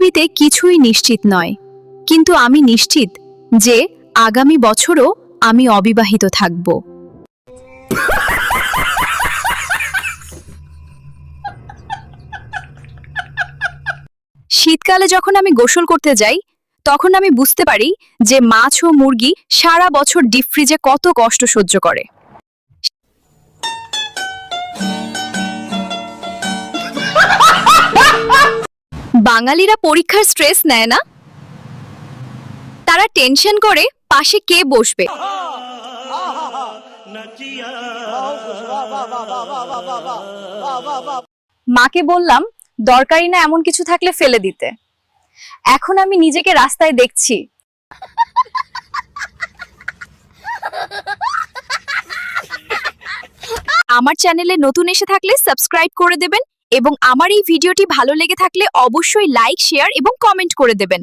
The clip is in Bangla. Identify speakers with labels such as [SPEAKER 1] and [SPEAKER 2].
[SPEAKER 1] পৃথিবীতে কিছুই নিশ্চিত নয়, কিন্তু আমি নিশ্চিত যে আগামী বছরও আমি অবিবাহিত থাকব। শীতকালে যখন আমি গোসল করতে যাই, তখন আমি বুঝতে পারি যে মাছ ও মুরগি সারা বছর ডিপ ফ্রিজে কত কষ্ট সহ্য করে। বাঙালিরা পরীক্ষার স্ট্রেস নেয় না, তারা টেনশন করে পাশে কে বসবে। মাকে বললাম দরকারি না এমন কিছু থাকলে ফেলে দিতে। এখন আমি নিজেকে রাস্তায় দেখছি। আমার চ্যানেলে নতুন এসে থাকলে সাবস্ক্রাইব করে দেবেন এবং আমার এই ভিডিওটি ভালো লেগে থাকলে অবশ্যই লাইক, শেয়ার এবং কমেন্ট করে দেবেন।